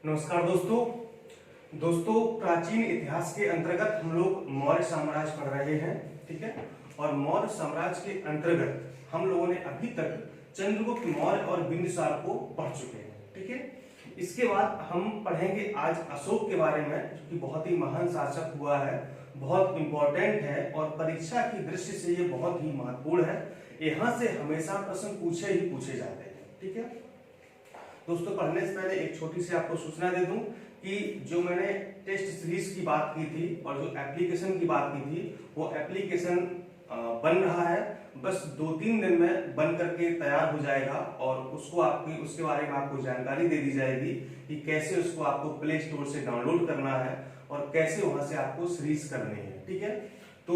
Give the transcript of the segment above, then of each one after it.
नमस्कार दोस्तों प्राचीन इतिहास के अंतर्गत हम लोग मौर्य साम्राज्य पढ़ रहे हैं। ठीक है। और मौर्य साम्राज्य के अंतर्गत हम लोगों ने अभी तक चंद्रगुप्त मौर्य और बिंदुसार को पढ़ चुके हैं। ठीक है। इसके बाद हम पढ़ेंगे आज अशोक के बारे में, जो कि बहुत ही महान शासक हुआ है, बहुत इंपॉर्टेंट है और परीक्षा की दृष्टि से ये बहुत ही महत्वपूर्ण है। यहाँ से हमेशा प्रश्न पूछे ही पूछे जाते हैं। ठीक है दोस्तों, पढ़ने से पहले एक छोटी सी आपको सूचना दे दूं कि जो मैंने टेस्ट सीरीज की बात की थी और जो एप्लीकेशन की बात की थी, वो एप्लीकेशन बन रहा है। बस 2-3 दिन में बन करके तैयार हो जाएगा और उसके बारे में आपको जानकारी दे दी जाएगी कि कैसे उसको आपको प्ले स्टोर से डाउनलोड करना है और कैसे वहां से आपको सीरीज करनी है। ठीक है, तो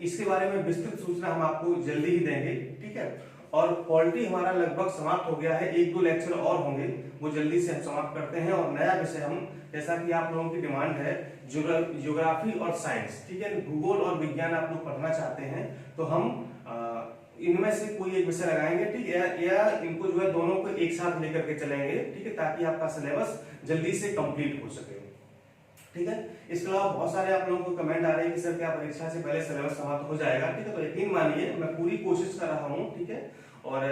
इसके बारे में विस्तृत सूचना हम आपको जल्दी ही देंगे। ठीक है, और पॉलिटी हमारा लगभग समाप्त हो गया है, 1-2 लेक्चर और होंगे, वो जल्दी से हम समाप्त करते हैं। और नया विषय हम, जैसा कि आप लोगों की डिमांड है, ज्योग्राफी और साइंस, ठीक है, भूगोल और विज्ञान आप लोग पढ़ना चाहते हैं, तो हम इनमें से कोई एक विषय लगाएंगे। ठीक है, या इनको जो है दोनों को एक साथ लेकर के चलेंगे। ठीक है, ताकि आपका सिलेबस जल्दी से कंप्लीट हो सके। ठीक है, इसके अलावा बहुत सारे आप लोगों को कमेंट आ रहे हैं कि सर क्या परीक्षा से पहले सिलेबस समाप्त हो जाएगा। ठीक है, तो यकीन मानिए मैं पूरी कोशिश कर रहा हूँ। ठीक है, और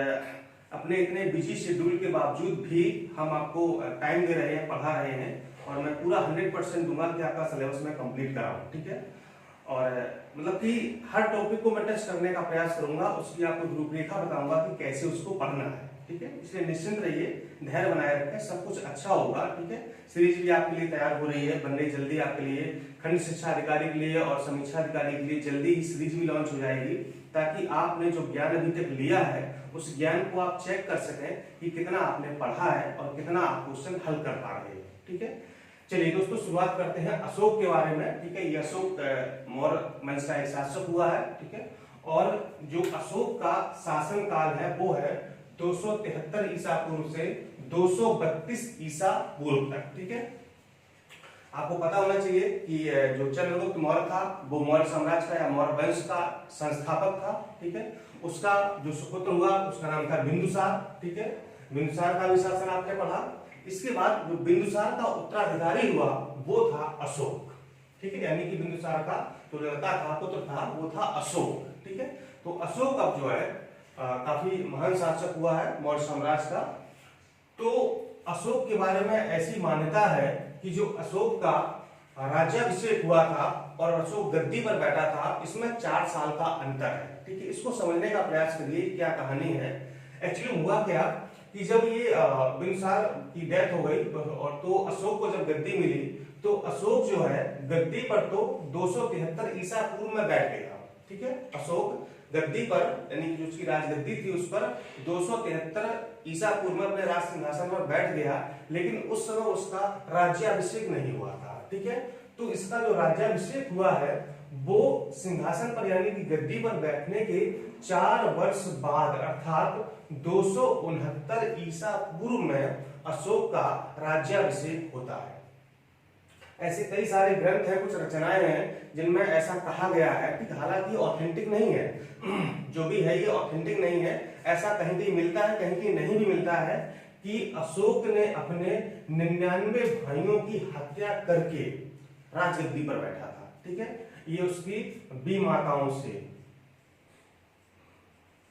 अपने इतने बिजी शेड्यूल के बावजूद भी हम आपको टाइम दे रहे हैं, पढ़ा रहे हैं, और मैं पूरा 100% दूंगा कि आपका सिलेबस मैं कंप्लीट कराऊं। ठीक है, और मतलब कि हर टॉपिक को मैं टच करने का प्रयास करूंगा, उसकी आपको रूपरेखा बताऊंगा कि कैसे उसको पढ़ना है। ठीक है, इसलिए निश्चिंत रहिए, धैर्य बनाए रखें, सब कुछ अच्छा होगा। ठीक है, सीरीज भी आपके लिए तैयार हो रही है, बन रही जल्दी आपके लिए। खंड शिक्षा अधिकारी के लिए और समीक्षा अधिकारी के लिए जल्दी ही सीरीज भी लॉन्च हो जाएगी, ताकि आपने जो ज्ञान अभी तक लिया है उस ज्ञान को आप चेक कर सकें कि कितना आपने पढ़ा है और कितना आप क्वेश्चन हल कर पा रहे हैं। ठीक है, चलिए दोस्तों, शुरुआत करते हैं अशोक के बारे में। ठीक है, ये अशोक मौर्य वंश का एक शासक हुआ है। ठीक है, और जो अशोक का शासन काल है वो है 273 ईसा पूर्व से 232 ईसा पूर्व तक। ठीक है, आपको पता होना चाहिए कि जो चंद्रगुप्त मौर्य था वो मौर्य साम्राज्य का या मौर्य वंश का संस्थापक था। ठीक है, उसका जो सुपुत्र हुआ उसका नाम था बिंदुसार। ठीक है, बिंदुसार का भी शासन आपने पढ़ा। इसके बाद जो बिंदुसार का उत्तराधिकारी हुआ वो था अशोक। ठीक है, यानी कि बिंदुसार का जो लड़का था, पुत्र था, वो था अशोक। ठीक है, तो अशोक अब जो है काफी महान शासक हुआ है मौर्य साम्राज्य का। तो अशोक के बारे में ऐसी मान्यता है कि जो अशोक का राज्याभिषेक हुआ था और अशोक गद्दी पर बैठा था, इसमें 4 साल का अंतर है। ठीक है, इसको समझने का प्रयास करिए, क्या कहानी है। एक्चुअली हुआ क्या कि जब ये बिंदुसार की डेथ हो गई और तो अशोक को जब गद्दी मिली, तो अशोक जो है गद्दी पर तो 273 ईसा पूर्व में बैठ गया। ठीक है, अशोक गद्दी पर, यानी कि उसकी राजगद्दी थी, उस पर 273 ईसा पूर्व में अपने राज सिंहासन पर बैठ गया, लेकिन उस समय उसका राज्याभिषेक नहीं हुआ था। ठीक है, तो इसका जो राज्याभिषेक हुआ है वो सिंहासन पर, यानी कि गद्दी पर बैठने के 4 वर्ष बाद, अर्थात 269 ईसा पूर्व में अशोक का राज्याभिषेक होता है। ऐसे कई सारे ग्रंथ हैं, कुछ रचनाएं हैं जिनमें ऐसा कहा गया है। कि हालांकि ऑथेंटिक नहीं है, जो भी है ये ऑथेंटिक नहीं है। ऐसा कहीं कहीं मिलता है, कहीं कहीं नहीं भी मिलता है कि अशोक ने अपने 99 भाइयों की हत्या करके राजगद्दी पर बैठा था। ठीक है, ये उसकी 20 माताओं से,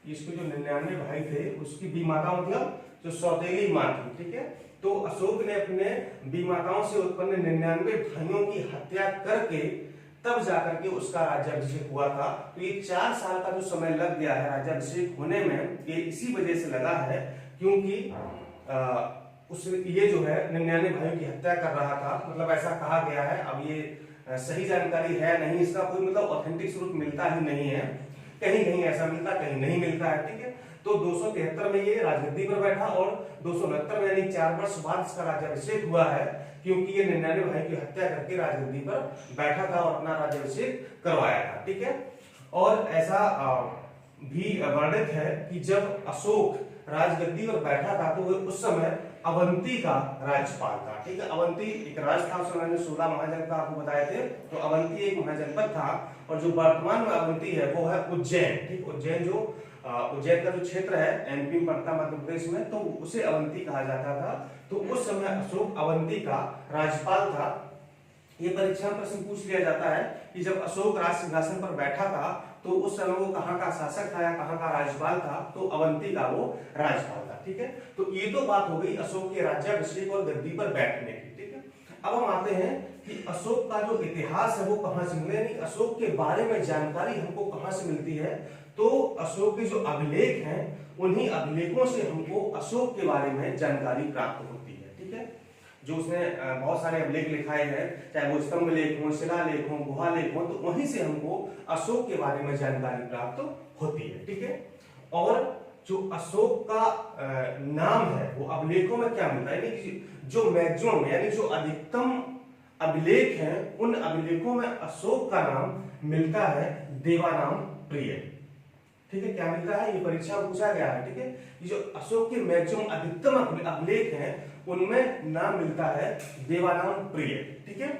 इसके जो 99 भाई थे उसकी 20 माताओं, मतलब जो सौतेली मां थी। ठीक है, तो अशोक ने अपने 20 माताओं से उत्पन्न 99 भाइयों की हत्या करके तब जाकर के उसका राज्याभिषेक हुआ था। तो ये 4 साल का जो समय लग गया है राज्याभिषेक होने में, ये इसी वजह से लगा है क्योंकि ये जो है 99 भाइयों की हत्या कर रहा था, मतलब ऐसा कहा गया है। अब ये सही जानकारी है नहीं, इसका कोई मतलब ऑथेंटिक स्रोत मिलता ही नहीं है, कहीं कहीं ऐसा मिलता, कहीं नहीं मिलता है। ठीक है, तो 273 में ये राजगद्दी पर बैठा और 269 में, यानी 4 वर्ष बाद इसका राज्याभिषेक हुआ है, क्योंकि ये 99 भाई की हत्या करके राजगद्दी पर बैठा था और अपना राज्याभिषेक करवाया था। ठीक है, और ऐसा भी वर्णित है कि जब अशोक राजगद्दी पर बैठा था तो उस समय अवंती का राज्यपाल था। ठीक है, अवंती एक राज्य था, उस समय मैंने 16 महाजनपद आपको बताए थे, तो अवंती एक महाजनपद था। और जो वर्तमान में अवंती है वो है उज्जैन। ठीक, उज्जैन जो उज्जैन का जो क्षेत्र है एमपी में पड़ता मध्य प्रदेश में, तो उसे अवंती कहा जाता था। तो उस समय अशोक अवंती का राज्यपाल था। ये परीक्षा में प्रश्न पूछ लिया जाता है कि जब अशोक राज सिंहासन पर बैठा था तो उस समय वो कहाँ का शासक था या कहाँ का राज्यपाल था, तो अवंती का वो राज्यपाल था। ठीक है, तो ये तो बात हो गई अशोक के राज्याभिषेक और गद्दी पर बैठने की। ठीक है, अब हम आते हैं कि अशोक का जो इतिहास है वो कहाँ से मिले, यानी अशोक के बारे में जानकारी हमको कहाँ से मिलती है। तो अशोक के जो अभिलेख हैं उन्हीं अभिलेखों से हमको अशोक के बारे में जानकारी प्राप्त होती है। ठीक है, जो उसने बहुत सारे अभिलेख लिखाए हैं, चाहे वो स्तंभ लेख हो, शिलालेख हो, गुहा लेख हो, तो वहीं से हमको अशोक के बारे में जानकारी प्राप्त होती है। ठीक है, और जो अशोक का नाम है वो अभिलेखों में क्या मिलता है, यानी जो मैक्सिमम यानी जो अधिकतम अभिलेख हैं उन अभिलेखों में अशोक का नाम मिलता है देवानाम प्रिय। ठीक है, क्या मिलता है, ये परीक्षा में पूछा गया है। ठीक है, ये जो अशोक के मैक्सिमम अधिकतम अभिलेख हैं उनमें नाम मिलता है देवानाम प्रिय। ठीक है,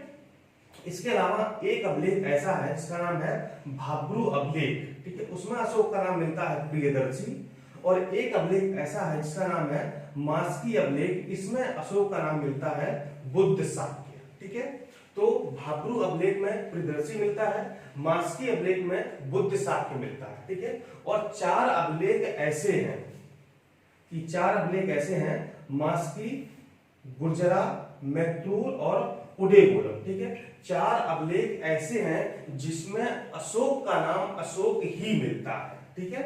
इसके अलावा एक अभिलेख ऐसा है जिसका नाम है भाब्रू अभिलेख। ठीक है, उसमें अशोक का नाम मिलता है प्रियदर्शी। और एक अभिलेख ऐसा है जिसका नाम है मास्की अभिलेख, इसमें अशोक का नाम मिलता है बुद्ध शाक्य। ठीक है, तो भाब्रू अभिलेख में प्रियदर्शी मिलता है, मास्की अभिलेख में बुद्ध शाक्य मिलता है। ठीक है, और चार अभिलेख ऐसे हैं कि चार अभिलेख ऐसे हैं मास्की, गुर्जरा, मैत्तूर और उडेगोलम। ठीक है, चार अभिलेख ऐसे हैं जिसमें अशोक का नाम अशोक ही मिलता है। ठीक है,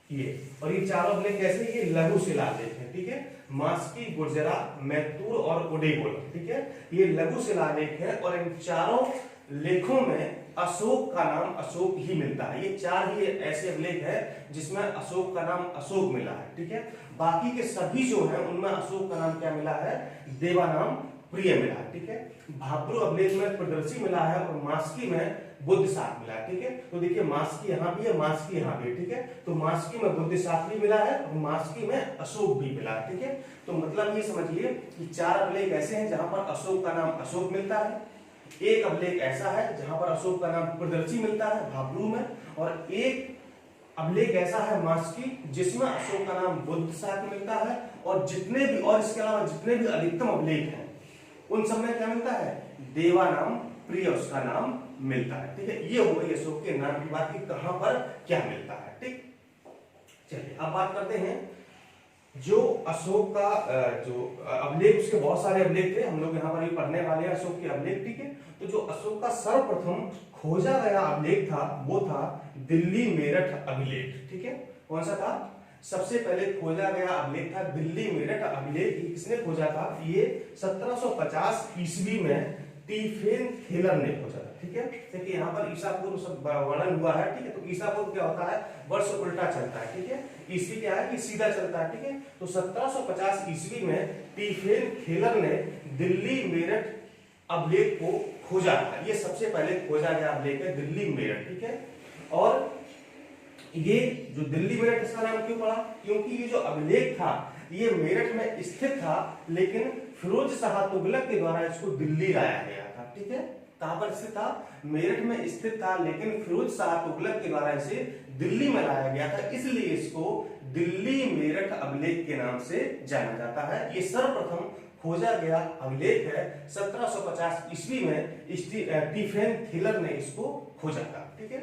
ये और ये चारों अभिलेख कैसे, ये लघु शिलालेख है। ठीक है, मास्की, गुर्जरा, मैत्तूर और उडेगोलम। ठीक है, ये लघु शिलालेख है और इन चारों लेखों में अशोक का नाम अशोक ही मिलता है। ये चार ही ऐसे अभिलेख है जिसमें अशोक का नाम अशोक मिला है। ठीक है, बाकी के सभी जो हैं उनमें अशोक का नाम क्या मिला है, देवानाम प्रिय मिला है। ठीक है, भाब्रू अभिलेख में प्रियदर्शी मिला है और मास्की में बुद्ध शाक्य मिला है। ठीक है, तो देखिए मास्की यहाँ भी है, मास्की यहाँ भी है। ठीक है, तो मास्की में बुद्ध शाक्य भी मिला है और मास्की में अशोक भी मिला है। ठीक है, तो मतलब ये समझिए कि चार अभिलेख ऐसे हैं जहां पर अशोक का नाम अशोक मिलता है, एक अभिलेख ऐसा है जहां पर अशोक का नाम प्रियदर्शी मिलता है भाब्रू में, और एक अभिलेख ऐसा है मास्की जिसमें अशोक का नाम बुद्ध शाक्य मिलता है। और जितने भी और इसके अलावा जितने भी अधिकतम अभिलेख हैं उन सब में क्या मिलता है, देवानाम प्रिय उसका नाम मिलता है। ठीक है, ये हो गई अशोक के नाम की बात कि कहां पर क्या मिलता है। ठीक, चलिए अब बात करते हैं जो अशोक का जो अभिलेख, उसके बहुत सारे अभिलेख थे, हम लोग यहाँ पर भी पढ़ने वाले हैं अशोक के अभिलेख। ठीक है, तो जो अशोक का सर्वप्रथम खोजा गया अभिलेख था वो था दिल्ली मेरठ अभिलेख। ठीक है, कौन सा था, सबसे पहले खोजा गया अभिलेख था दिल्ली मेरठ अभिलेख। किसने खोजा था, ये 1750 ईस्वी में टीफेन थेलर ने खोजा था। ठीक है, देखिए यहाँ पर ईसा पूर्व सब वर्णन हुआ है। ठीक है, तो ईसा पूर्व क्या होता है, वर्ष उल्टा चलता है। ठीक है, ईस्वी क्या है कि सीधा चलता है। ठीक है, तो 1750 ईस्वी में टीफेन थेलर ने दिल्ली मेरठ अभिलेख को खोजा था। ये सबसे पहले खोजा गया अभिलेख है दिल्ली मेरठ। ठीक है, और ये जो दिल्ली मेरठ, इसका नाम क्यों पड़ा, क्योंकि ये जो अभिलेख था ये मेरठ में स्थित था, लेकिन फिरोज शाह तुगलक के द्वारा इसको दिल्ली लाया गया था। ठीक है, कहां पर स्थित था, मेरठ में स्थित था, लेकिन फिरोज शाह तुगलक के द्वारा इसे दिल्ली में लाया गया था, इसलिए इसको दिल्ली मेरठ अभिलेख के नाम से जाना जाता है। ये सर्वप्रथम खोजा गया अभिलेख है, 1750 ईस्वी में टीफेन थेलर ने इसको खोजा था। ठीक है,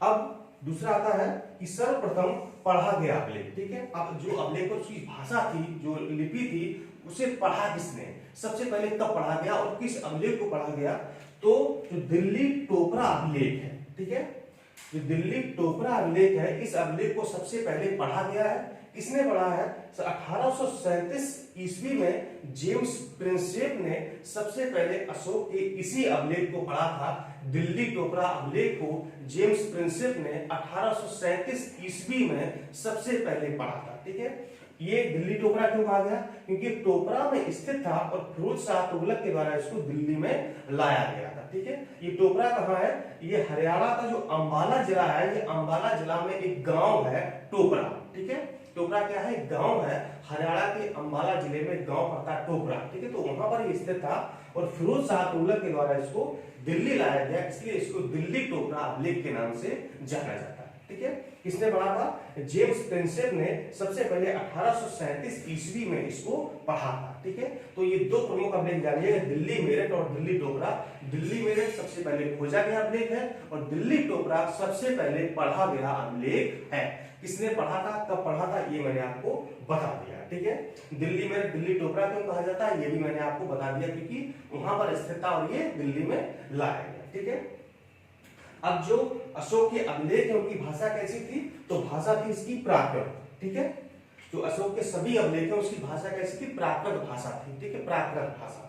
अब दूसरा आता है कि सर्वप्रथम पढ़ा गया अभिलेख। ठीक है, अब जो अभिलेख की भाषा थी, जो लिपि थी, उसे पढ़ा किसने, सबसे पहले कब पढ़ा गया और किस अभिलेख को पढ़ा गया, तो जो दिल्ली टोपरा अभिलेख है। ठीक है, जो दिल्ली टोपरा अभिलेख है, इस अभिलेख को सबसे पहले पढ़ा गया है। किसने पढ़ा है, 1837 ईस्वी में जेम्स प्रिंसेप ने सबसे पहले अशोक के इसी अभिलेख को पढ़ा था। दिल्ली टोपरा अभिलेख को जेम्स प्रिंसेप ने 1837 ईस्वी में सबसे पहले पढ़ा था। ठीक है, ये दिल्ली टोपरा क्यों कहा गया, क्योंकि टोपरा में स्थित था और फिरोज शाह तुगलक के द्वारा इसको दिल्ली में लाया गया था। ठीक है, ये टोपरा कहाँ है, ये हरियाणा का जो अंबाला जिला है, ये अंबाला जिला में एक गांव है टोपरा। ठीक है, टोपरा क्या है, गांव है, हरियाणा के अंबाला जिले में गांव पड़ता है टोपरा। ठीक है, तो वहां पर ये स्थित था और फिरोज शाह तुगलक के द्वारा इसको दिल्ली लाया गया, इसलिए इसको दिल्ली टोपरा अभिलेख के नाम से जाना जाता है। ठीक है, किसने पढ़ा था, जेम्स प्रिंसेप ने सबसे पहले 1837 ईस्वी में इसको पढ़ा था। ठीक है, तो ये दो प्रमुख अभिलेख जानिए, दिल्ली मेरठ और दिल्ली टोपरा। दिल्ली मेरठ सबसे पहले खोजा गया अभिलेख है और दिल्ली टोपरा सबसे पहले पढ़ा गया अभिलेख है। किसने पढ़ा था, कब पढ़ा था, ये मैंने आपको बता दिया। ठीक है, दिल्ली मेरठ दिल्ली टोपरा क्यों कहा जाता है, ये भी मैंने आपको बता दिया, क्योंकि वहां पर स्थित था और ये दिल्ली में लाया गया। ठीक है, अब जो अशोक के अभिलेख है उनकी भाषा कैसी थी, तो भाषा थी इसकी प्राकृत। ठीक है, जो अशोक के सभी अभिलेख है उसकी भाषा कैसी थी, प्राकृत भाषा थी। ठीक है, प्राकृत भाषा।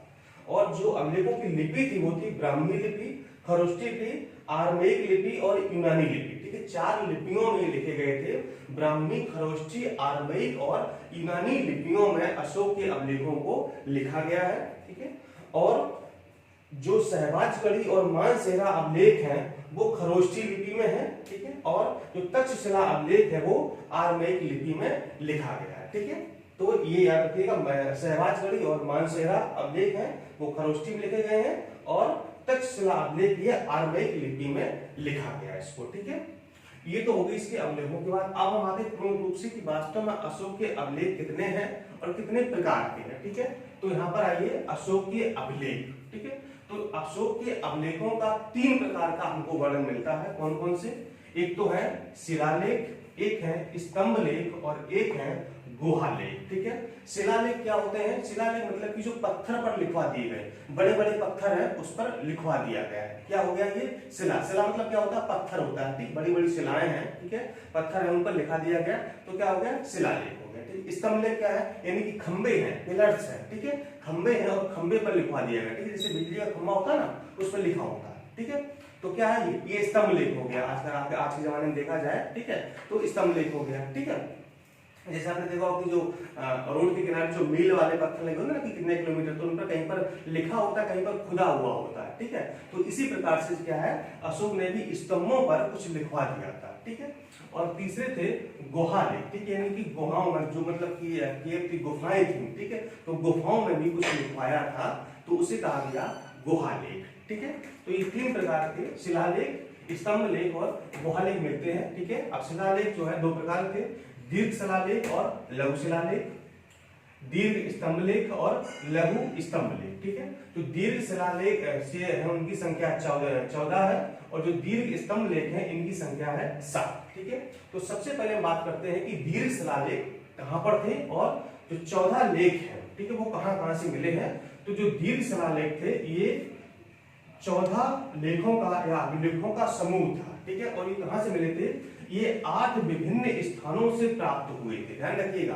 और जो अभिलेखों की लिपि थी वो थी ब्राह्मी लिपि, खरोष्टी लिपि, आरमेइक लिपि और यूनानी लिपि। ठीक है, 4 लिपियों में लिखे गए थे। ब्राह्मी, खरोष्टी, आरमेइक और यूनानी लिपियों में अशोक के अभिलेखों को लिखा गया है। ठीक है, और जो सहबाजगढ़ी और मानसेरा अभिलेख हैं वो खरोष्टी लिपि में है। ठीक है, और जो तक्षशिला अभिलेख है वो आरमेइक लिपि में लिखा गया है। ठीक है, तो ये याद रखिएगा, सहबाजगढ़ी और मानसेरा अभिलेख हैं वो खरोष्टी में लिखे गए हैं और तक्षशिला अभिलेख ये आरमेइक लिपि में लिखा गया है इसको। ठीक है, ये तो हो गई इसके अभिलेखों की बात। अब हम आते प्रमुख रूप से कि वास्तव में अशोक के अभिलेख कितने हैं और कितने प्रकार के हैं। ठीक है, तो यहाँ पर आइए अशोक के अभिलेख। ठीक है, तो अशोक के अभिलेखों का 3 प्रकार का हमको वर्णन मिलता है। कौन कौन से, एक तो है शिलालेख, एक है स्तंभ लेख और एक है गुहा लेख। ठीक है, शिलालेख क्या होते हैं, शिलालेख मतलब कि जो पत्थर पर लिखवा दिए गए, बड़े बड़े पत्थर हैं उस पर लिखवा दिया गया है। क्या हो गया ये शिला, शिला मतलब क्या होता है, पत्थर होता है। ठीक, बड़ी बड़ी शिलाएं हैं, ठीक है, पत्थर है उन पर लिखा दिया गया, तो क्या हो गया शिलालेख हो गया। ठीक, स्तंभ लेख क्या है, यानी कि खंबे हैं, पिलर्स हैं। ठीक है, खंबे हैं और खंबे पर लिखवा दिया गया। ठीक है, जैसे बिजली का खंबा होता है ना उस पर लिखा होता है। ठीक है, तो क्या है ये स्तंभ लेख हो गया। आज के जमाने में देखा जाए, ठीक है, तो स्तंभ लेख हो गया। ठीक है, जैसे आपने देखा हो कि जो रोड के किनारे जो मील वाले पत्थर लगे होंगे ना कि कितने किलोमीटर, तो उन पर कहीं पर लिखा होता है, कहीं पर खुदा हुआ होता है। ठीक है, तो इसी प्रकार से क्या है अशोक ने भी स्तंभों पर कुछ लिखवा दिया था। ठीक है, और तीसरे थे गुहा लेख। ठीक है, यानी कि गुहाओं में जो मतलब कि केव की गुफाएं थी। ठीक है, तो गुफाओं में भी कुछ लिखवाया था, तो उसे कहा गया गुहा लेख। ठीक है, तो ये 3 प्रकार के शिलालेख, स्तंभ लेख और गुहा लेख मिलते हैं। ठीक है, अब शिलालेख जो है 2 प्रकार के, दीर्घ शिलालेख और लघु शिलालेख, दीर्घ स्तंभ लेख और लघु स्तंभ लेख। ठीक है, तो दीर्घ शिलालेख से है उनकी संख्या 14 है और जो दीर्घ स्तंभ लेख है इनकी संख्या है 7। ठीक है, तो सबसे पहले हम बात करते हैं कि दीर्घ शिलालेख कहां पर थे और जो 14 लेख है, ठीक है, वो कहां से मिले हैं। तो जो दीर्घ शिलालेख थे ये 14 लेखों का या अभिलेखों का समूह था। ठीक है, और ये कहां से मिले थे, ये 8 विभिन्न स्थानों से प्राप्त हुए थे। ध्यान रखिएगा,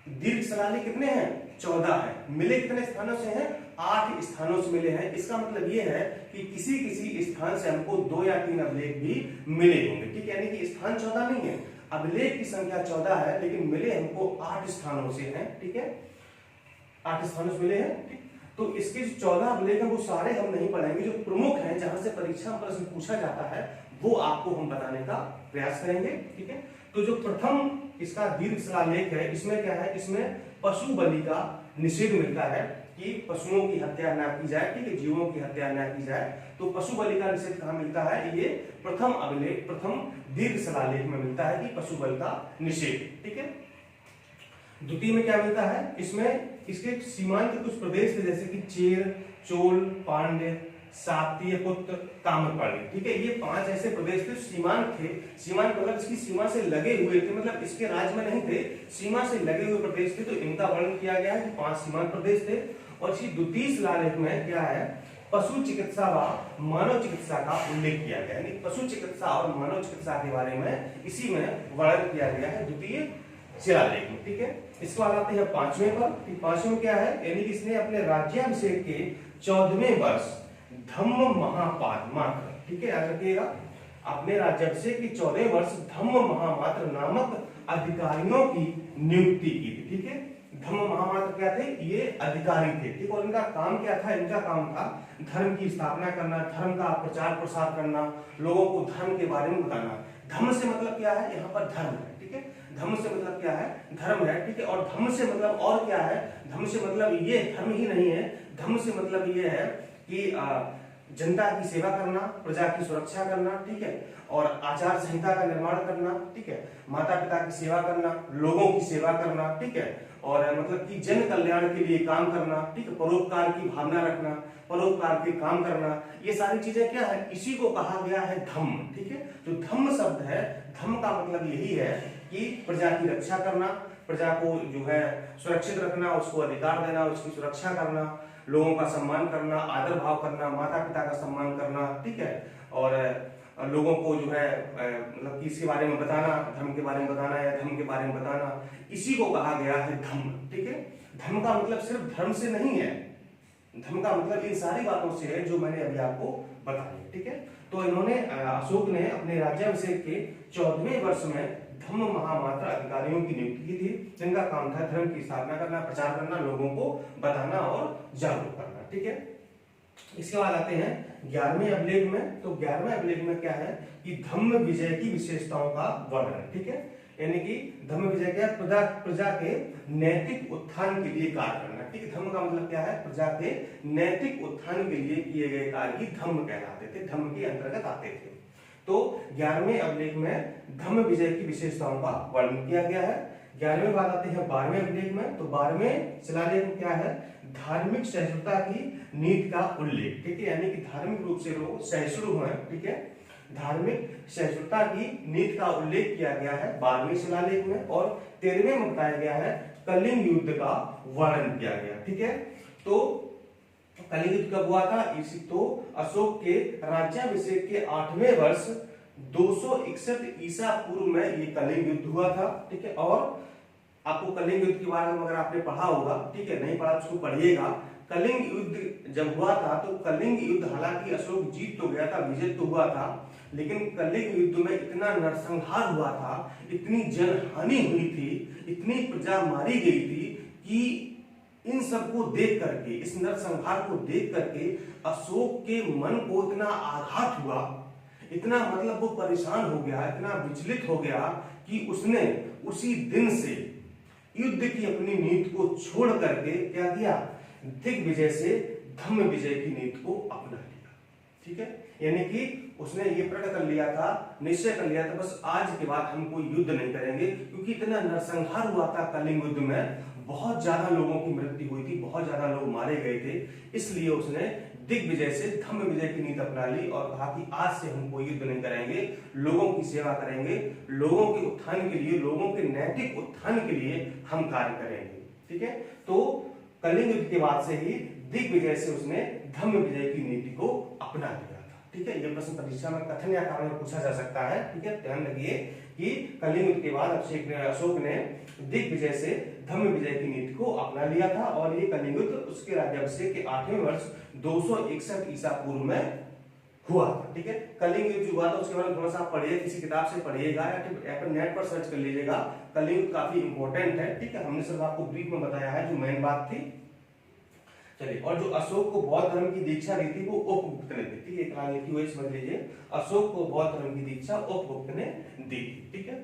दीर्घ शिलालेख कितने हैं, 14 है, मिले कितने स्थानों से हैं, 8 स्थानों से मिले हैं। इसका मतलब ये है कि किसी किसी स्थान से हमको 2 या 3 अभिलेख भी मिले होंगे। ठीक है, यानी कि स्थान 14 नहीं है, अभिलेख की संख्या 14 है, लेकिन मिले हमको 8 स्थानों से हैं। ठीक है, 8 स्थानों से मिले हैं। ठीक, तो इसके जो 14 अभिलेख हैं वो सारे हम नहीं पढ़ेंगे, जो प्रमुख हैं जहां से परीक्षा में प्रश्न पूछा जाता है वो आपको हम बताने का प्रयास करेंगे। ठीक है, तो जो प्रथम इसका दीर्घ शिलालेख है इसमें क्या है, इसमें पशु बलि का निषेध मिलता है कि पशुओं की हत्या ना की जाए। ठीक है, जीवों की हत्या ना की जाए, तो पशु बलि का निषेध कहां मिलता है, ये प्रथम अभिलेख, प्रथम दीर्घ शिलालेख में मिलता है कि पशु बलि का निषेध। ठीक है, द्वितीय में क्या मिलता है, इसमें इसके सीमांत कुछ प्रदेश थे जैसे कि चेर, चोल, पांड्य, सातीय पुत्र, ताम्रपाणी। ठीक है, ये 5 ऐसे प्रदेश थे सीमांत थे। सीमांत मतलब इसकी सीमा से लगे हुए थे, मतलब इसके राज्य में नहीं थे, सीमा से लगे हुए प्रदेश थे, तो इनका वर्णन किया गया है कि 5 सीमांत प्रदेश थे। और इसी द्वितीय शिलालेख में क्या है, पशु चिकित्सा व मानव चिकित्सा का उल्लेख किया गया, यानी पशु चिकित्सा और मानव चिकित्सा के बारे में इसी में वर्णन किया गया है द्वितीय शिलालेख में। ठीक है, इसके बाद आते हैं 5वें पर। 5वें में क्या है, यानी कि इसने अपने राज्याभिषेक के 14वें वर्ष धम्म महापाद मात्र, ठीक है, याद रखिएगा, अपने राज्याभिषेक के 14वें वर्ष धम्म महामात्र नामक अधिकारियों की नियुक्ति की थी। ठीक है, धम्म महामात्र क्या थे, ये अधिकारी थे। ठीक, और इनका काम क्या था, इनका काम था धर्म की स्थापना करना, धर्म का प्रचार प्रसार करना, लोगों को धर्म के बारे में बताना। धम्म से मतलब क्या है, यहाँ पर धर्म है। ठीक है, धम्म से मतलब क्या है, धर्म है। ठीक है, और धम्म से मतलब और क्या है, धम्म से मतलब ये धर्म ही नहीं है, धम्म से मतलब ये है कि जनता की सेवा करना, प्रजा की सुरक्षा करना, ठीक है, और आचार संहिता का निर्माण करना, ठीक है, माता पिता की सेवा करना, लोगों की सेवा करना, ठीक है, और मतलब कि जन कल्याण के लिए काम करना, ठीक है, परोपकार की भावना रखना, परोपकार के काम करना, ये सारी चीजें क्या है, इसी को कहा गया है धम्म। ठीक है, जो धम्म शब्द है, धम्म का मतलब यही है कि प्रजा की रक्षा करना, प्रजा को जो है सुरक्षित रखना, उसको अधिकार देना, उसकी सुरक्षा करना, लोगों का सम्मान करना, आदर भाव करना, माता पिता का सम्मान करना, ठीक है, और लोगों को जो है मतलब कि इसके बारे में बताना, धर्म के बारे में बताना या धर्म के बारे में बताना, इसी को कहा गया है धम्म। ठीक है, धर्म का मतलब सिर्फ धर्म से नहीं है, धर्म का मतलब इन सारी बातों से है जो मैंने अभी आपको बताई। ठीक है, तो इन्होंने अशोक ने अपने राज्याभिषेक के 14वें वर्ष में धम्म महामात्र अधिकारियों की नियुक्ति की थी, जिनका काम था धर्म की स्थापना करना, प्रचार करना, लोगों को बताना और जागरूक करना। ठीक है, इसके बाद आते हैं 11वें अभिलेख में। तो 11वें अभिलेख में क्या है कि धम्म विजय की विशेषताओं का वर्णन। ठीक है, यानी कि धम्म विजय क्या है, प्रजा के नैतिक उत्थान के लिए कार्य करना। ठीक है, धम्म का मतलब क्या है, प्रजा के नैतिक उत्थान के लिए किए गए कार्य ही धम्म कहलाते थे, धम्म के अंतर्गत आते थे। तो 11वें अभिलेख में धम्म विजय की विशेषताओं का वर्णन किया गया है। 11वें बात आते हैं 12वें अभिलेख में। तो 12वें शिलालेख में क्या है, धार्मिक सहिष्णुता की नीति का उल्लेख। ठीक है, यानी कि धार्मिक रूप से लोग सहिष्णु हैं। ठीक है, धार्मिक सहिष्णुता की नीति का उल्लेख किया गया है 12वें शिलालेख में। और 13वें में बताया गया है कलिंग युद्ध का वर्णन किया गया। ठीक है, तो कलिंग युद्ध कब हुआ था, इसी तो अशोक के राज्याभिषेक के 8वें वर्ष 261 ईसा पूर्व में ये कलिंग युद्ध हुआ था। ठीक है, और आपको कलिंग युद्ध के बारे में अगर आपने पढ़ा होगा, ठीक है, नहीं पढ़ा तो उसको पढ़िएगा। कलिंग युद्ध जब हुआ था तो कलिंग युद्ध हालांकि अशोक जीत तो गया था, विजय तो हुआ था, लेकिन कलिंग युद्ध में इतना नरसंहार हुआ था, इतनी जनहानि हुई थी, इतनी प्रजा मारी गई थी कि इन सबको देख करके, इस नरसंहार को देख करके अशोक के मन को इतना आघात हुआ, इतना मतलब वो परेशान हो गया, इतना विचलित हो गया कि उसने उसी दिन से युद्ध की अपनी नीति को छोड़ करके क्या किया, दिग्विजय से धम्म विजय की नीति को अपना लिया। ठीक है, यानी कि उसने ये प्रण कर लिया था, निश्चय कर लिया था, बस आज के बाद हम कोई युद्ध नहीं करेंगे, क्योंकि इतना नरसंहार हुआ था कलिंग युद्ध में, बहुत ज्यादा लोगों की मृत्यु हुई थी, बहुत ज्यादा लोग मारे गए थे, इसलिए उसने दिग्विजय से धम्म विजय की नीति अपना ली और कहा कि आज से हम कोई युद्ध नहीं करेंगे, लोगों की सेवा करेंगे, लोगों के उत्थान के लिए, लोगों के नैतिक उत्थान के लिए हम कार्य करेंगे। ठीक है, तो कलिंग युद्ध के बाद से ही दिग्विजय से उसने धम्म विजय की नीति को अपना लिया था। ठीक है, ये प्रश्न परीक्षा में कथन या कारण में पूछा जा सकता है। ठीक है, ध्यान रखिए कि कलिंग युद्ध के बाद अशोक ने दिग्विजय से धम्म विजय की नीति को अपना लिया था, और ये कलिंग युद्ध उसके राज्याभिषेक के 8वें वर्ष 261 ईसा पूर्व में हुआ था। ठीक है, कलिंग युद्ध हुआ था, उसके बारे में थोड़ा सा पढ़िए, किसी किताब से पढ़िएगा या फिर नेट पर सर्च कर लीजिएगा। कलिंग युद्ध काफी इंपॉर्टेंट है। ठीक है, हमने सिर्फ आपको ब्रीफ में बताया है जो मेन बात थी। चलिए, और जो अशोक को बौद्ध धर्म की दीक्षा दी थी वो उपगुप्त ने दी थी। एक लिखी हुई समझ लीजिए, अशोक को बौद्ध धर्म की दीक्षा उपगुप्त ने दी थी। ठीक है,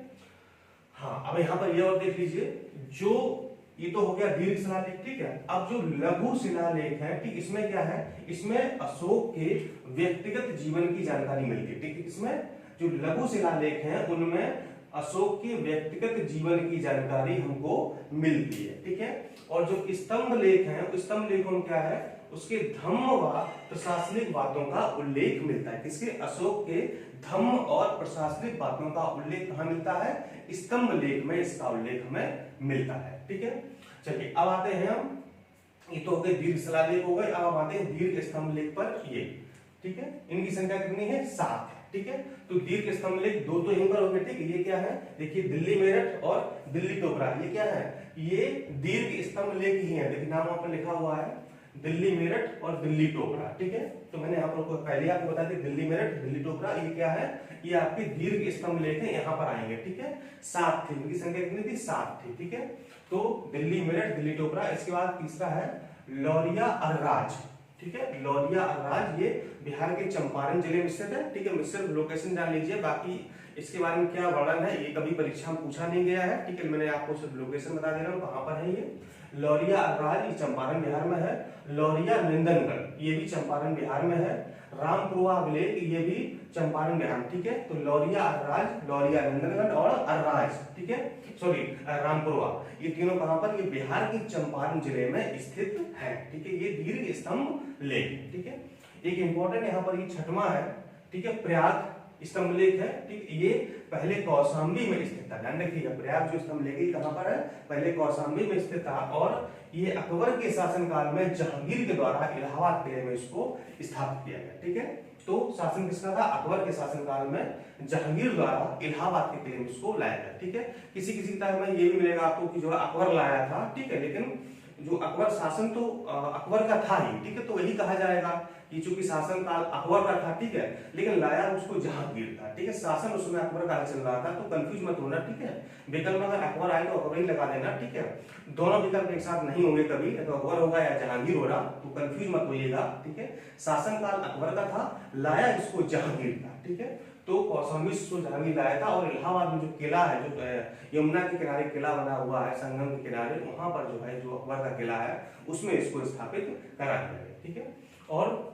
हाँ, अब यहाँ पर ये और देख लीजिए, जो ये तो हो गया दीर्घ शिलालेख। ठीक है, अब जो लघु शिलालेख है, ठीक, इसमें क्या है, इसमें अशोक के व्यक्तिगत जीवन की जानकारी मिलती है। ठीक है, इसमें जो लघु शिलालेख हैं उनमें अशोक के व्यक्तिगत जीवन की जानकारी हमको मिलती है। ठीक है, और जो स्तंभ लेख हैं, स्तंभ लेखों में क्या है, उसके धम्म व प्रशासनिक बातों का उल्लेख मिलता है। किसके, अशोक के धम्म और प्रशासनिक बातों का उल्लेख कहाँ मिलता है, स्तंभ लेख में इसका उल्लेख हमें मिलता है। ठीक है, चलिए अब आते हैं हम, ये तो हो गए दीर्घ शिलालेख हो गए, अब हम आते हैं दीर्घ स्तंभ लेख पर। ये ठीक है, इनकी संख्या कितनी है, 7 है। ठीक है, तो दीर्घ स्तंभ लेख दो तो यहीं पर हो गए। ठीक है, ये क्या है, देखिए दिल्ली मेरठ और दिल्ली टोकरा, ये क्या है, ये दीर्घ स्तंभ लेख ही है। देखिए नाम पर लिखा हुआ है दिल्ली मेरठ और दिल्ली टोकरा। ठीक है, तो मैंने आप लोगों को पहले आपको बता दिया दिल्ली मेरठ दिल्ली टोकरा, ये क्या है, ये आपके दीर्घ स्तंभ लेख है, यहाँ पर आएंगे। ठीक है, 7 थी, इनकी संख्या कितनी थी, 7 थी। ठीक है, तो दिल्ली मेरठ दिल्ली टोकरा। इसके बाद तीसरा है लौरिया अरराज। ठीक है, लौरिया अरराज, ये बिहार के चंपारण जिले में स्थित है। ठीक है, सिर्फ लोकेशन जान लीजिए, बाकी इसके बारे में क्या वर्णन है ये कभी परीक्षा में पूछा नहीं गया है। ठीक है, मैंने आपको सिर्फ लोकेशन बता दे रहा हूँ कहाँ पर है ये। लौरिया अर्राज ये चंपारण बिहार में है, लौरिया नंदनगढ़ ये भी चंपारण बिहार में है, रामपुरवा अभिलेख ये भी चंपारण बिहार में, ठीक है। तो लौरिया अर्राज, लौरिया नंदनगढ़ और अर्राज, ठीक है, सॉरी रामपुरवा, ये तीनों कहां पर, ये बिहार के चंपारण जिले में स्थित है, ठीक है। ये दीर्घ स्तंभ लेख, ठीक है। एक इंपॉर्टेंट यहाँ पर ये छठवां है, ठीक है, प्रयाग स्तंभ लेख है, ठीक। ये पहले कौशाम्बी में स्थित था, ध्यान रखिएगा, प्रयाग जो स्तंभ लेख कहां पर है, पहले कौशाम्बी में स्थित था और ये अकबर के शासनकाल में जहांगीर के द्वारा इलाहाबाद किले में इसको स्थापित किया गया, ठीक है। तो शासन किसका था, अकबर के शासनकाल में जहांगीर द्वारा इलाहाबाद के किले में इसको लाया गया, ठीक है। किसी किसी किताब में ये भी मिलेगा आपको कि जो अकबर लाया था, ठीक है, लेकिन जो अकबर शासन तो अकबर का था ही, ठीक है, तो वही कहा जाएगा कि चूंकि शासन काल अकबर का था, ठीक है, लेकिन लाया उसको जहांगीर था, ठीक है। शासन उसमें अकबर का चल रहा था, तो कंफ्यूज मत होना, ठीक है। विकल्प में अगर अकबर आए तो अकबर ही लगा देना, ठीक है। दोनों विकल्प एक साथ नहीं होंगे कभी, तो अकबर होगा या जहांगीर होगा, तो कंफ्यूज मत होइएगा, ठीक है। शासन काल अकबर का था, लाया इसको जहांगीर था, ठीक है। तो कौशाम्बी से जहांगीर लाया था और इलाहाबाद में जो किला है, जो यमुना के किनारे किला बना हुआ है, संगम के किनारे, वहां पर जो है, जो अकबर का किला है, उसमें इसको स्थापित करा गया, ठीक है। और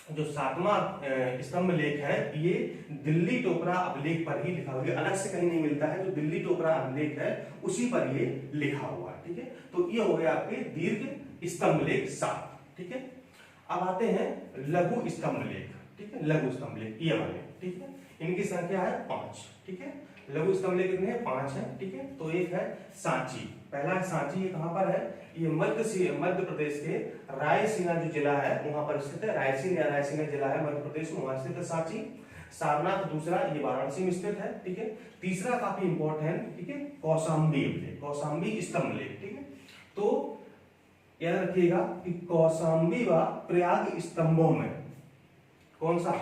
जो सातवां स्तंभ लेख है, ये दिल्ली टोपरा अभिलेख पर ही लिखा हुआ है, अलग से कहीं नहीं मिलता है, जो दिल्ली टोपरा अभिलेख है उसी पर ये लिखा हुआ है, ठीक है। तो ये हो गया आपके दीर्घ स्तंभ लेख 7, ठीक है। अब आते हैं लघु स्तंभ लेख, ठीक है, लघु स्तंभ लेख ये वाले, ठीक है, इनकी संख्या है 5, ठीक है। लघु स्तंभ लेख कितने हैं, 5 है, ठीक है। तो एक है सांची, पहला है सांची, ये कहां पर है, ये मध्य प्रदेश के रायसीना जो जिला है वहां पर स्थित है, रायसीना जिला है मध्य प्रदेश में, वहां स्थित है सांची। सारनाथ दूसरा, ये वाराणसी में स्थित है, ठीक है। तीसरा काफी इंपॉर्टेंट, ठीक है, कौशाम्बी अभिलेख, कौशाम्बी स्तंभ लेख, ठीक है। तो याद रखिएगा कि कौशाम्बी व प्रयाग स्तंभों में कौन सा,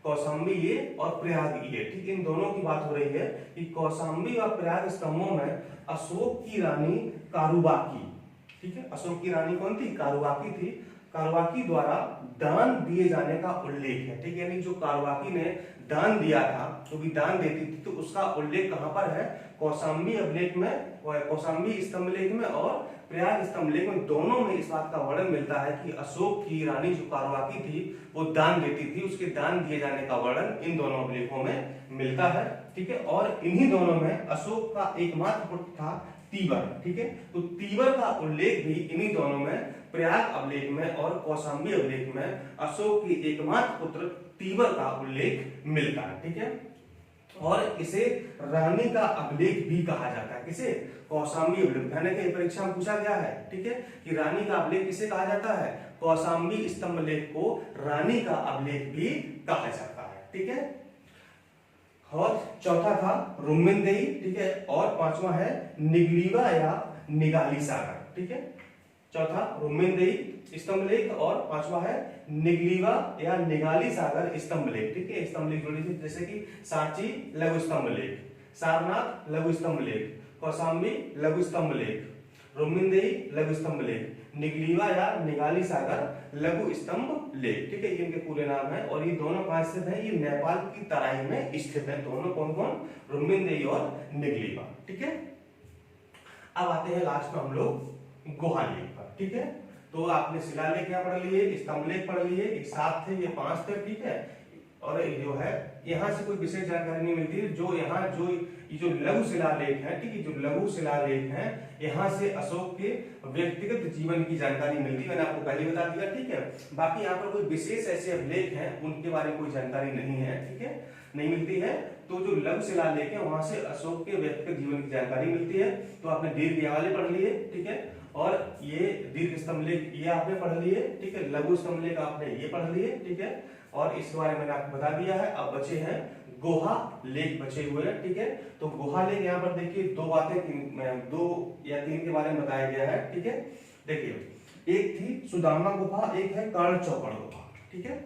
कौशाम्बी ये और प्रयाग ये, ठीक, इन दोनों की बात हो रही है कि कौशाम्बी व प्रयाग स्तंभों में अशोक की रानी कारुबाकी, ठीक है, अशोक की रानी कौन थी, कारुबाकी थी, कारुबाकी द्वारा दान दिए जाने का उल्लेख है, ठीक है। यानी जो कारुबाकी ने दान दिया था, जो भी दान देती थी, तो उसका उल्लेख कहां पर है, कौशाम्बी अभिलेख में, कौशाम्बी स्तंभ लेख में और प्रयाग स्तंभ लेख में, दोनों में इस बात का वर्णन मिलता है कि अशोक की रानी जो कारुबाकी थी वो दान देती थी, उसके दान दिए जाने का वर्णन इन दोनों अभिलेखों में मिलता है, ठीक है। और इन्हीं दोनों में अशोक का एकमात्र पुत्र था तीवर, ठीक है। तो तीवर का उल्लेख भी इन्हीं दोनों में, प्रयाग अभिलेख में और कौशाम्बी अभिलेख में अशोक की एकमात्र पुत्र तीवर का उल्लेख मिलता है, ठीक है। और इसे रानी का अभिलेख भी कहा जाता है, किसे, कौशाम्बी अभिलेख, कहने के परीक्षा में पूछा गया है, ठीक है, कि रानी का अभिलेख किसे कहा जाता है, कौशाम्बी स्तंभ लेख को रानी का अभिलेख भी कहा जाता है, ठीक है। और चौथा था रुम्मिनदेही, ठीक है, और पांचवा है निगलीवा या निगाली सागर, ठीक है। चौथा रुम्मिनदेही स्तंभ लेख और पांचवा है निगलीवा या निगाली सागर स्तंभ लेख, ठीक है। स्तंभ लेख जोड़े जैसे कि सांची लघु स्तंभ लेख, सारनाथ लघु स्तंभ लेख, कौशाम्बी लघु स्तंभ लेख, रुम्मिनदेही लघु स्तंभ लेख, निगलीवा या निगाली सागर लघु स्तंभ लेख, ठीक है, ये इनके पूरे नाम है। और ये दोनों कहां स्थित है, ये नेपाल की तराई में स्थित है, दोनों कौन कौन, रुम्मिनदेही और निगलीवा, ठीक है। अब आते हैं लास्ट में हम लोग गुहा लेख पर, ठीक है। तो आपने शिलालेख क्या पढ़ लिए, स्तंभ लेख पढ़ लिए, एक 7 थे, ये 5 थे, ठीक है। और जो है यहाँ से कोई विशेष जानकारी नहीं मिलती, जो यहाँ जो लघु शिलालेख है, ठीक है, जो लघु शिलालेख है, यहाँ से अशोक के व्यक्तिगत जीवन की जानकारी मिलती है, मैंने आपको पहले बता दिया, ठीक है। बाकी यहाँ पर कोई विशेष ऐसे अभिलेख हैं उनके बारे में कोई जानकारी नहीं है, ठीक है, नहीं मिलती है। तो जो लघु शिलालेख है वहां से अशोक के व्यक्तिगत जीवन की जानकारी मिलती है। तो आपने दीर्घ वाले पढ़ लिए, ठीक है, और ये दीर्घ स्तंभ लेख ये आपने पढ़ लिए, ठीक है, लघु स्तंभ लेख आपने ये पढ़ लिए, ठीक है। और इस बारे में मैंने आपको बता दिया है। अब बचे हैं गुहा लेख बचे हुए हैं, ठीक है। तो गुहा लेख यहाँ पर देखिए 2 बातें 2 या 3 के बारे में बताया गया है, ठीक है। देखिए एक थी सुदामा गुफा, एक है कर्ण चौपड़ गुफा, ठीक है,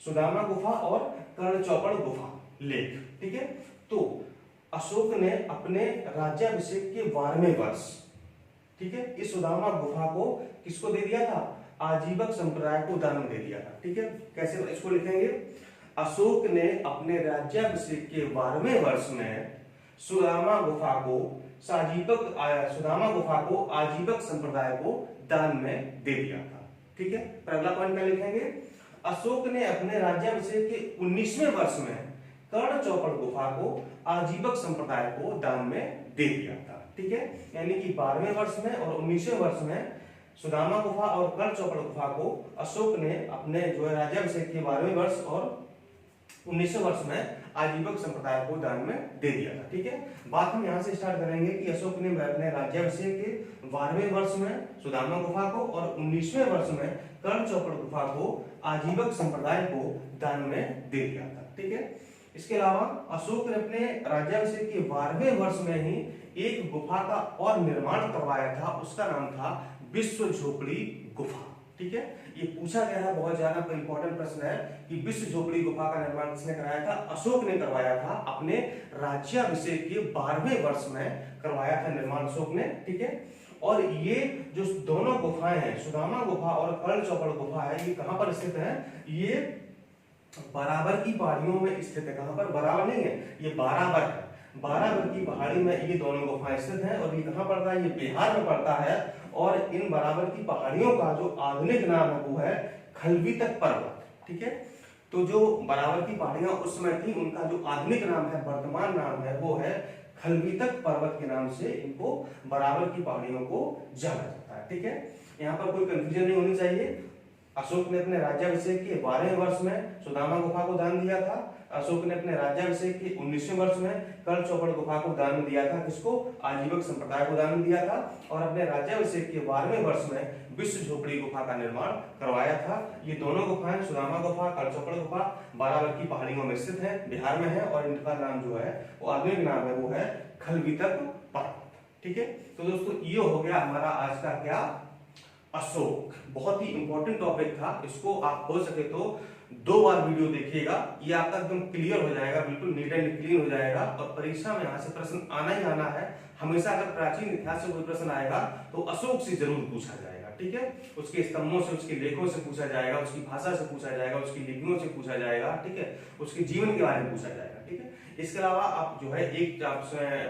सुदामा गुफा और कर्ण चौपड़ गुफा लेख, ठीक है। तो अशोक ने अपने राज्याभिषेक के 12वें वर्ष, ठीक है, इस सुदामा गुफा को किसको दे दिया था, आजीवक संप्रदाय को दान में दे दिया था, ठीक है। कैसे इसको लिखेंगे, अशोक ने अपने राज्याभिषेक के 12वें वर्ष में सुदामा गुफा को सुदामा गुफा को आजीवक संप्रदाय को दान में दे दिया था। ठीक है, पहला पॉइंट क्या लिखेंगे, अशोक ने अपने राज्याभिषेक के 19वें वर्ष में कर्ण चौपड़ गुफा को आजीवक संप्रदाय को दान में दे दिया था। ठीक है, यानी कि 12वें वर्ष में और 19वें वर्ष में सुदामा गुफा और कर्ण चौपड़ गुफा को अशोक ने अपने जो है राज्याभिषेक के 12वें वर्ष और 19वें वर्ष में आजीवक संप्रदाय को दान में दे दिया था। ठीक है, बात हम यहाँ से स्टार्ट करेंगे कि अशोक ने अपने राज्याभिषेक के 12वें वर्ष में सुदामा गुफा को और 19वें वर्ष में कर्ण चौपड़ गुफा को आजीवक संप्रदाय को दान में दे दिया था। ठीक है, इसके अलावा अशोक ने अपने राज्याभिषेक के 12वें वर्ष में ही एक गुफा का और निर्माण करवाया था, उसका नाम था विश्व झोपड़ी गुफा। ठीक है, ये पूछा गया है, बहुत ज्यादा इंपॉर्टेंट प्रश्न है कि विश्व झोपड़ी गुफा का निर्माण किसने कराया था, अशोक ने करवाया था, अपने राज्याभिषेक के 12वें वर्ष में करवाया था निर्माण अशोक ने। ठीक है, और ये जो दोनों गुफाएं हैं, सुदामा गुफा और कर्ण चौपड़ गुफा है, ये कहां पर स्थित है, ये बराबर की पहाड़ियों में स्थित है। कहां पर, बराबर नहीं है, ये बराबर है, बराबर की पहाड़ी में ये दोनों गुफाएं स्थित हैं। और ये कहां पड़ता है, ये बिहार में पड़ता है। और इन बराबर की पहाड़ियों का जो आधुनिक नाम है वो है खलवितक पर्वत। ठीक है, तो जो बराबर की पहाड़ियां उस समय थी, उनका जो आधुनिक नाम है, वर्तमान नाम है, वो है खलवितक पर्वत के नाम से इनको बराबर की पहाड़ियों को जाना जाता है। ठीक है, यहाँ पर कोई कंफ्यूजन नहीं होनी चाहिए। अशोक ने अपने राज्याभिषेक के 12वें वर्ष में सुदामा गुफा को दान दिया था। अशोक ने अपने राज्याभिषेक के 19वें वर्ष में कर्ण चौपड़ गुफा को दान दिया था, किसको, आजीवक संप्रदाय को दान दिया था। और अपने राज्याभिषेक के 12वें वर्ष में विश्व झोपड़ी गुफा का निर्माण करवाया था। ये दोनों गुफाएं, सुदामा गुफा, कर्ण चौपड़ गुफा, बराबर की पहाड़ियों में स्थित है, बिहार में है। और इनका नाम जो है वो आधुनिक नाम है, वो है खलवितक पर्वत। ठीक है, तो दोस्तों ये हो गया हमारा आज का क्या, अशोक। बहुत ही इंपॉर्टेंट टॉपिक था, इसको आप हो सके तो 2 बार वीडियो देखिएगा, ये आपका एकदम क्लियर हो जाएगा, बिल्कुल नीट एंड क्लीन हो जाएगा। और परीक्षा में यहाँ से प्रश्न आना ही आना है हमेशा। अगर प्राचीन इतिहास से कोई प्रश्न आएगा तो अशोक से जरूर पूछा जाएगा। ठीक है, उसके स्तंभों से, उसके लेखों से पूछा जाएगा, उसकी भाषा से पूछा जाएगा, उसकी लिपियों से पूछा जाएगा। ठीक है, उसके जीवन के बारे में पूछा जाएगा। ठीक है, इसके अलावा आप जो है एक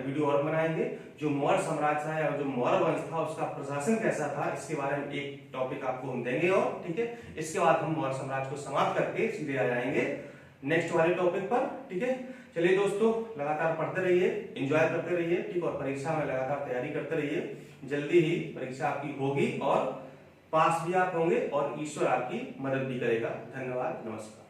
वीडियो और बनाएंगे, जो मौर्य साम्राज्य है या जो मौर्य वंश था उसका प्रशासन कैसा था, इसके बारे में एक टॉपिक आपको हम देंगे। और ठीक है, इसके बाद हम मौर्य साम्राज्य को समाप्त करके सीधे आ जाएंगे नेक्स्ट वाले टॉपिक पर। ठीक है, चलिए दोस्तों, लगातार पढ़ते रहिए, एंजॉय करते रहिए। ठीक, और परीक्षा में लगातार तैयारी करते रहिए। जल्दी ही परीक्षा आपकी होगी और पास भी आप होंगे और ईश्वर आपकी मदद भी करेगा। धन्यवाद, नमस्कार।